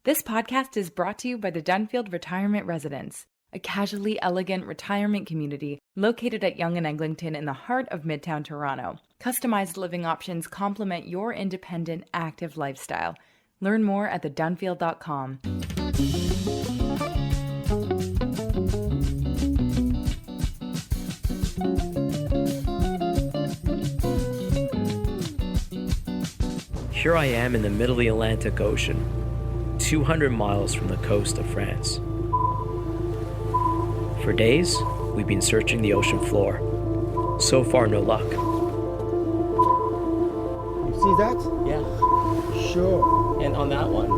This podcast is brought to you by the Dunfield Retirement Residence, a casually elegant retirement community located at Yonge and Eglinton in the heart of Midtown Toronto. Customized living options complement your independent, active lifestyle. Learn more at thedunfield.com. Here I am in the middle of the Atlantic Ocean, 200 miles from the coast of France. For days, we've been searching the ocean floor. So far, no luck. You see that? Yeah. Sure. And on that one,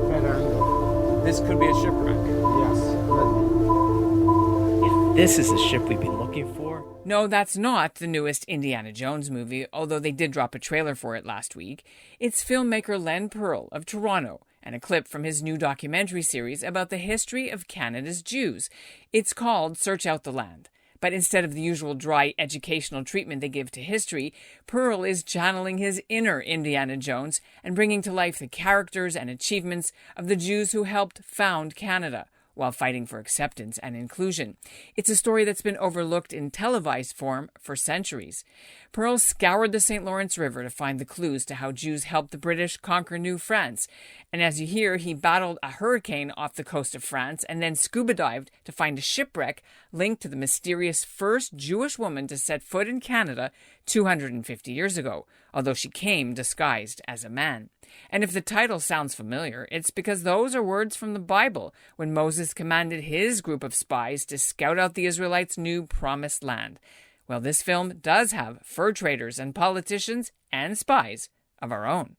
Better angle. this could be a shipwreck. Yes, let me. If this is the ship we've been looking for... No, that's not the newest Indiana Jones movie, although they did drop a trailer for it last week. It's filmmaker Len Pearl of Toronto, and a clip from his new documentary series about the history of Canada's Jews. It's called Search Out the Land. But instead of the usual dry educational treatment they give to history, Pearl is channeling his inner Indiana Jones and bringing to life the characters and achievements of the Jews who helped found Canada, while fighting for acceptance and inclusion. It's a story that's been overlooked in televised form for centuries. Pearl scoured the St. Lawrence River to find the clues to how Jews helped the British conquer New France. And as you hear, he battled a hurricane off the coast of France and then scuba dived to find a shipwreck linked to the mysterious first Jewish woman to set foot in Canada 250 years ago, although she came disguised as a man. And if the title sounds familiar, it's because those are words from the Bible when Moses commanded his group of spies to scout out the Israelites' new promised land. Well, this film does have fur traders and politicians and spies of our own.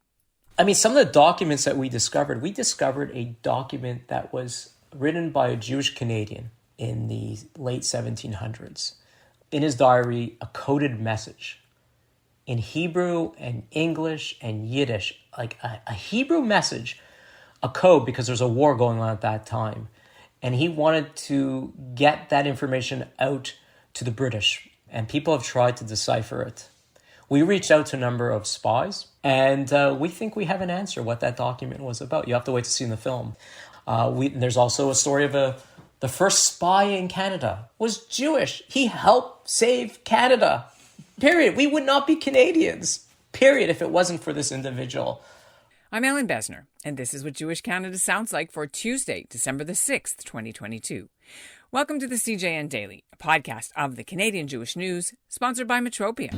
I mean, some of the documents that we discovered a document that was written by a Jewish Canadian in the late 1700s. In his diary, a coded message in Hebrew and English and Yiddish, like a Hebrew message, a code, because there's a war going on at that time. And he wanted to get that information out to the British, and people have tried to decipher it. We reached out to a number of spies, and we think we have an answer what that document was about. You have to wait to see in the film. There's also a story of the first spy in Canada was Jewish. He helped save Canada. Period. We would not be Canadians. Period, if it wasn't for this individual. I'm Ellen Besner, and this is what Jewish Canada sounds like for Tuesday, December the 6th, 2022. Welcome to the CJN Daily, a podcast of the Canadian Jewish News, sponsored by Metropia.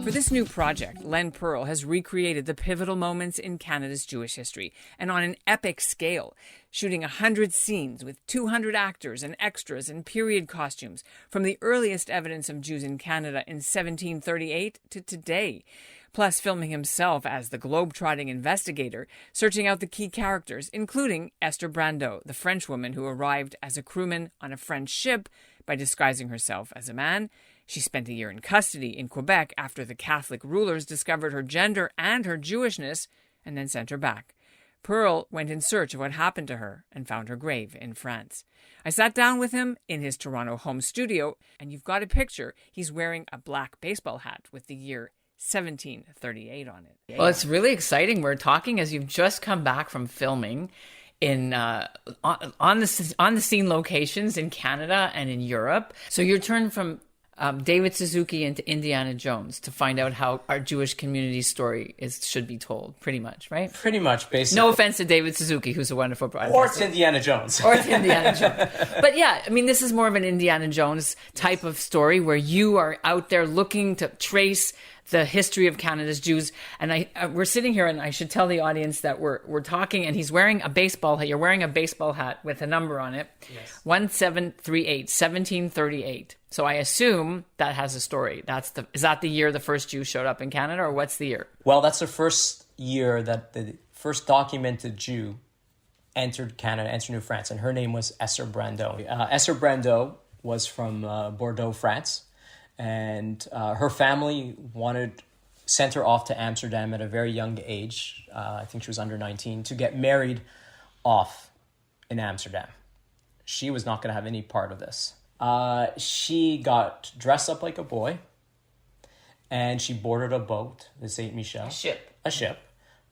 For this new project, Len Pearl has recreated the pivotal moments in Canada's Jewish history, and on an epic scale, shooting 100 scenes with 200 actors and extras and period costumes from the earliest evidence of Jews in Canada in 1738 to today, plus filming himself as the globe-trotting investigator, searching out the key characters, including Esther Brandeau, the French woman who arrived as a crewman on a French ship by disguising herself as a man. She spent a year in custody in Quebec after the Catholic rulers discovered her gender and her Jewishness and then sent her back. Pearl went in search of what happened to her and found her grave in France. I sat down with him in his Toronto home studio, and you've got a picture. He's wearing a black baseball hat with the year 1738 on it. Well, it's really exciting. We're talking as you've just come back from filming in on the scene locations in Canada and in Europe. So you turned from David Suzuki into Indiana Jones to find out how our Jewish community story should be told, pretty much, right? Pretty much, basically. No offense to David Suzuki, who's a wonderful broadcaster. Or to Indiana Jones. Or to Indiana Jones. But yeah, I mean, this is more of an Indiana Jones type of story where you are out there looking to trace the history of Canada's Jews. And we're sitting here, and I should tell the audience that we're talking, and he's wearing a baseball hat. You're wearing a baseball hat with a number on it. Yes. 1738. So I assume that has a story. Is that the year the first Jew showed up in Canada, or what's the year? Well, that's the first year that the first documented Jew entered Canada, entered New France, and her name was Esther Brandeau. Esther Brandeau was from Bordeaux, France, and her family sent her off to Amsterdam at a very young age. I think she was under 19, to get married off in Amsterdam. She was not going to have any part of this. She got dressed up like a boy and she boarded a boat, the Saint Michel. A ship,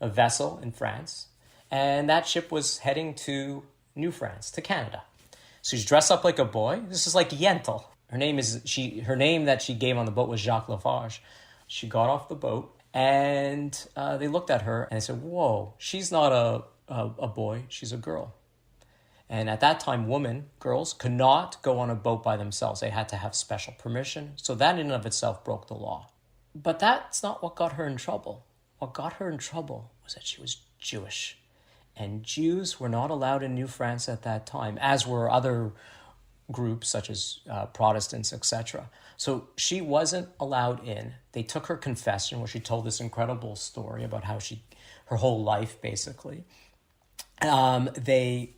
a vessel in France. And that ship was heading to New France, to Canada. So she's dressed up like a boy. This is like Yentl. Her name that she gave on the boat was Jacques Lafarge. She got off the boat, and they looked at her and they said, whoa, she's not a boy, she's a girl. And at that time, girls could not go on a boat by themselves. They had to have special permission. So that in and of itself broke the law. But that's not what got her in trouble. What got her in trouble was that she was Jewish. And Jews were not allowed in New France at that time, as were other groups such as Protestants, etc. So she wasn't allowed in. They took her confession, where she told this incredible story about how her whole life, basically. They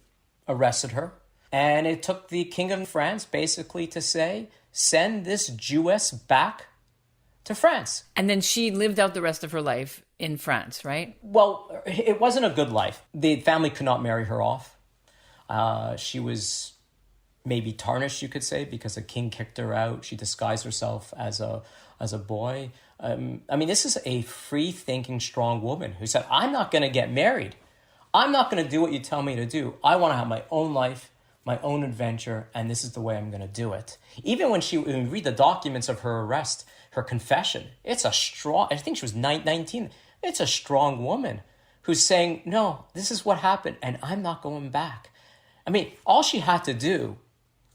arrested her. And it took the King of France basically to say, send this Jewess back to France. And then she lived out the rest of her life in France, right? Well, it wasn't a good life. The family could not marry her off. She was maybe tarnished, you could say, because the king kicked her out. She disguised herself as a boy. This is a free-thinking, strong woman who said, I'm not going to get married. I'm not going to do what you tell me to do. I want to have my own life, my own adventure, and this is the way I'm going to do it. Even when you read the documents of her arrest, her confession, it's a strong, I think she was 19. It's a strong woman who's saying, no, this is what happened, and I'm not going back. All she had to do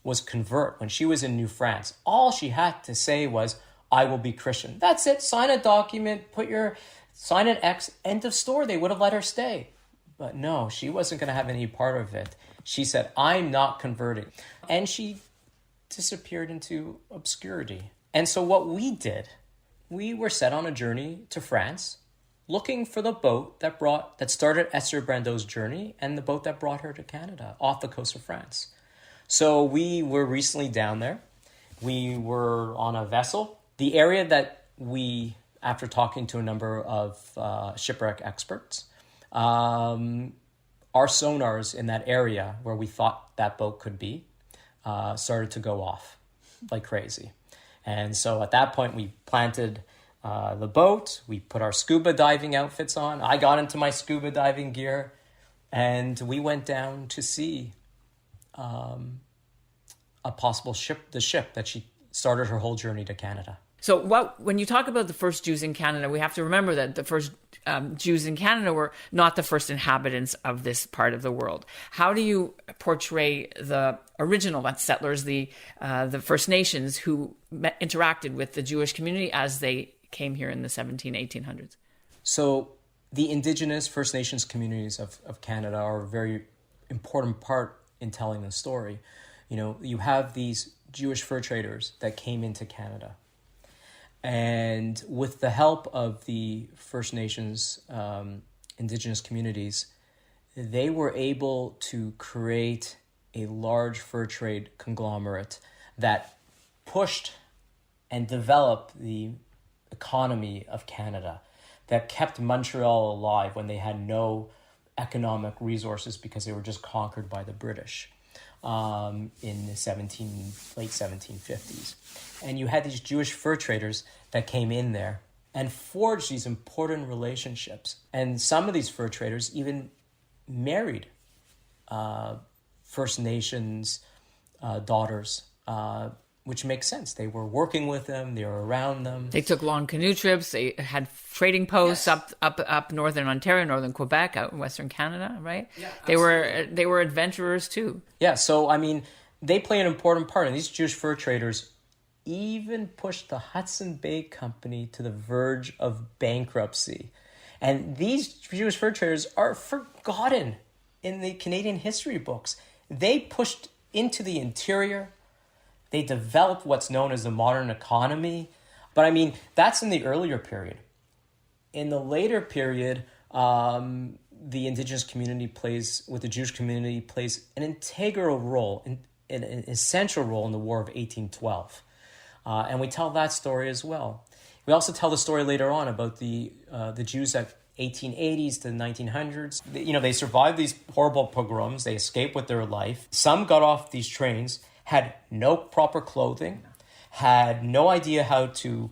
was convert when she was in New France. All she had to say was, I will be Christian. That's it. Sign a document, sign an X, end of story. They would have let her stay. But no, she wasn't going to have any part of it. She said, I'm not converting. And she disappeared into obscurity. And so what we did, we were set on a journey to France, looking for the boat that started Esther Brandeau's journey and the boat that brought her to Canada off the coast of France. So we were recently down there. We were on a vessel. The area that we, after talking to a number of shipwreck experts, our sonars in that area where we thought that boat could be started to go off like crazy. And so at that point, we planted the boat. We put our scuba diving outfits on. I got into my scuba diving gear, and we went down to see a possible ship, the ship that she started her whole journey to Canada. So when you talk about the first Jews in Canada, we have to remember that the first Jews in Canada were not the first inhabitants of this part of the world. How do you portray the original settlers, the First Nations who interacted with the Jewish community as they came here in the 1800s? So the Indigenous First Nations communities of Canada are a very important part in telling the story. You have these Jewish fur traders that came into Canada. And with the help of the First Nations Indigenous communities, they were able to create a large fur trade conglomerate that pushed and developed the economy of Canada, that kept Montreal alive when they had no economic resources because they were just conquered by the British in the late 1750s. And you had these Jewish fur traders that came in there and forged these important relationships. And some of these fur traders even married First Nations daughters, which makes sense. They were working with them. They were around them. They took long canoe trips. They had trading posts up northern Ontario, northern Quebec, out in Western Canada, right? Yeah, they were adventurers too. Yeah, so they play an important part. And these Jewish fur traders even pushed the Hudson Bay Company to the verge of bankruptcy. And these Jewish fur traders are forgotten in the Canadian history books. They pushed into the interior. They developed what's known as the modern economy. But that's in the earlier period. In the later period, the Indigenous community the Jewish community plays an integral role, an essential role in the War of 1812. And we tell that story as well. We also tell the story later on about the Jews at 1880s to the 1900s. They survived these horrible pogroms. They escaped with their life. Some got off these trains, had no proper clothing, had no idea how to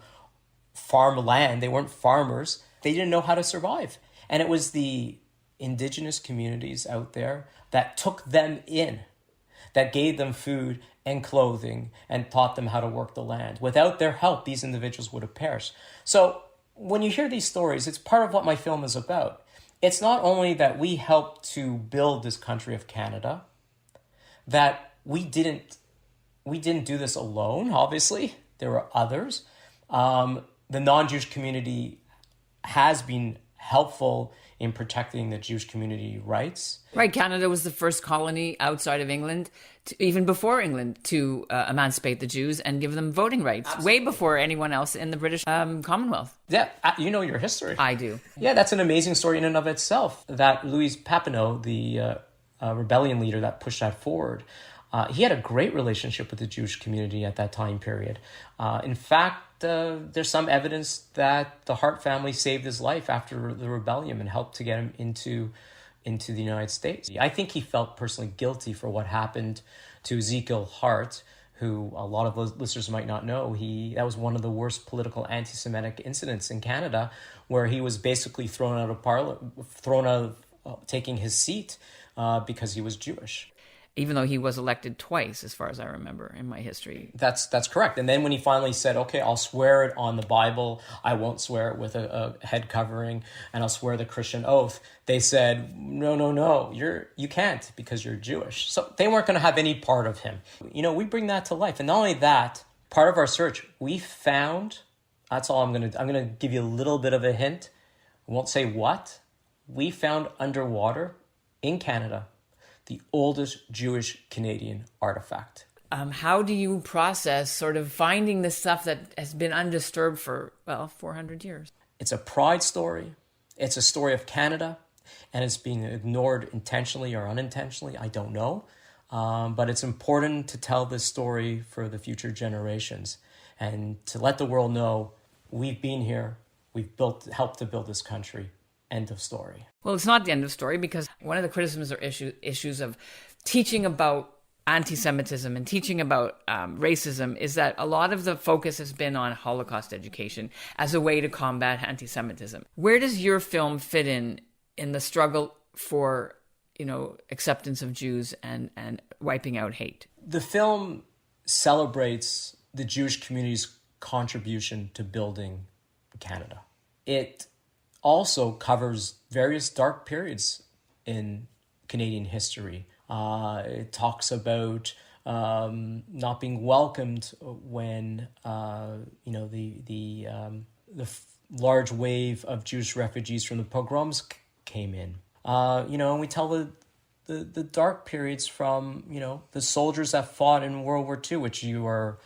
farmland. They weren't farmers. They didn't know how to survive. And it was the indigenous communities out there that took them in, that gave them food and clothing and taught them how to work the land. Without their help, these individuals would have perished. So when you hear these stories, it's part of what my film is about. It's not only that we helped to build this country of Canada, that we didn't do this alone, obviously. There were others. The non-Jewish community has been helpful in protecting the Jewish community rights. Right, Canada was the first colony outside of England, even before England, to emancipate the Jews and give them voting rights, way before anyone else in the British Commonwealth. Yeah, you know your history. I do. Yeah, that's an amazing story in and of itself, that Louis Papineau, the rebellion leader that pushed that forward, he had a great relationship with the Jewish community at that time period. In fact, there's some evidence that the Hart family saved his life after the rebellion and helped to get him into the United States. I think he felt personally guilty for what happened to Ezekiel Hart, who a lot of listeners might not know. That was one of the worst political anti-Semitic incidents in Canada, where he was basically thrown out of Parliament, taking his seat because he was Jewish. Even though he was elected twice, as far as I remember in my history. That's correct. And then when he finally said, okay, I'll swear it on the Bible, I won't swear it with a head covering, and I'll swear the Christian oath, they said, no, you can't, because you're Jewish. So they weren't going to have any part of him. You know, we bring that to life. And not only that, part of our search, we found, that's all I'm going to give you a little bit of a hint. I won't say what. We found underwater in Canada the oldest Jewish Canadian artifact. How do you process sort of finding the stuff that has been undisturbed for, 400 years? It's a pride story. It's a story of Canada, and it's being ignored intentionally or unintentionally. I don't know. But it's important to tell this story for the future generations and to let the world know we've been here, we've helped to build this country. End of story. Well, it's not the end of story, because one of the criticisms or issues of teaching about anti-Semitism and teaching about racism is that a lot of the focus has been on Holocaust education as a way to combat anti-Semitism. Where does your film fit in the struggle for, acceptance of Jews and wiping out hate? The film celebrates the Jewish community's contribution to building Canada. It also covers various dark periods in Canadian history. It talks about not being welcomed when the large wave of Jewish refugees from the pogroms came in. And we tell the dark periods from the soldiers that fought in World War II, which your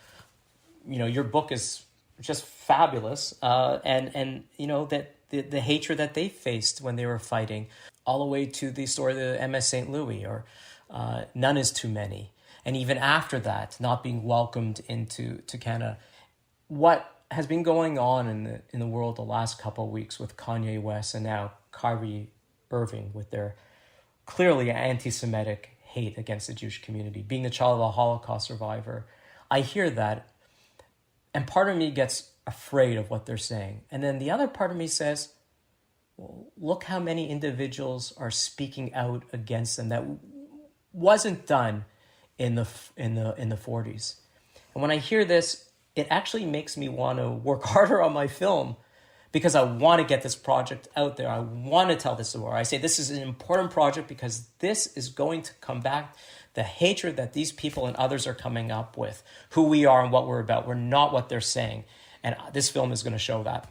book is just fabulous, and that. The hatred that they faced when they were fighting, all the way to the story of the MS St. Louis, or None is Too Many. And even after that, not being welcomed into Canada. What has been going on in the world the last couple of weeks with Kanye West and now Kyrie Irving, with their clearly anti-Semitic hate against the Jewish community, being the child of a Holocaust survivor, I hear that, and part of me gets afraid of what they're saying. And then the other part of me says, well, look how many individuals are speaking out against them that wasn't done in the 40s. And when I hear this, it actually makes me want to work harder on my film, because I want to get this project out there. I want to tell this story. I say this is an important project because this is going to combat the hatred that these people and others are coming up with, who we are and what we're about. We're not what they're saying. And this film is going to show that.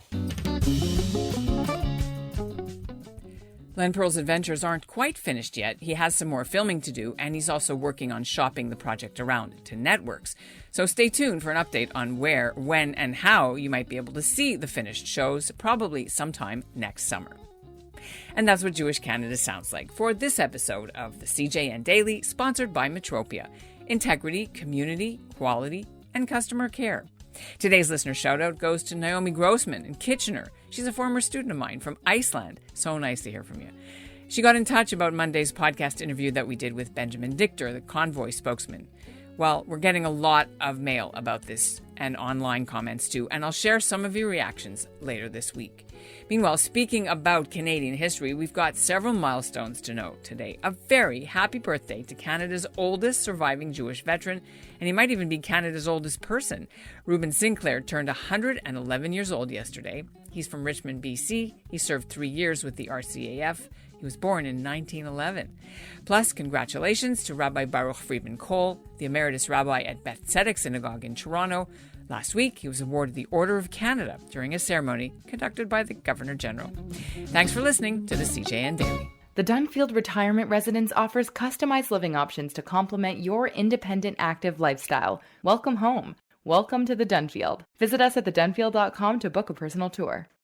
Len Pearl's adventures aren't quite finished yet. He has some more filming to do, and he's also working on shopping the project around to networks. So stay tuned for an update on where, when, and how you might be able to see the finished shows, probably sometime next summer. And that's what Jewish Canada sounds like for this episode of the CJN Daily, sponsored by Metropia. Integrity, community, quality, and customer care. Today's listener shout-out goes to Naomi Grossman in Kitchener. She's a former student of mine from Iceland. So nice to hear from you. She got in touch about Monday's podcast interview that we did with Benjamin Dichter, the Convoy spokesman. Well, we're getting a lot of mail about this and online comments too, and I'll share some of your reactions later this week. Meanwhile, speaking about Canadian history, we've got several milestones to note today. A very happy birthday to Canada's oldest surviving Jewish veteran, and he might even be Canada's oldest person. Reuben Sinclair turned 111 years old yesterday. He's from Richmond, BC. He served 3 years with the RCAF. He was born in 1911. Plus, congratulations to Rabbi Baruch Friedman Cole, the emeritus rabbi at Beth Tzedek Synagogue in Toronto. Last week, he was awarded the Order of Canada during a ceremony conducted by the Governor General. Thanks for listening to the CJN Daily. The Dunfield Retirement Residence offers customized living options to complement your independent, active lifestyle. Welcome home. Welcome to the Dunfield. Visit us at thedunfield.com to book a personal tour.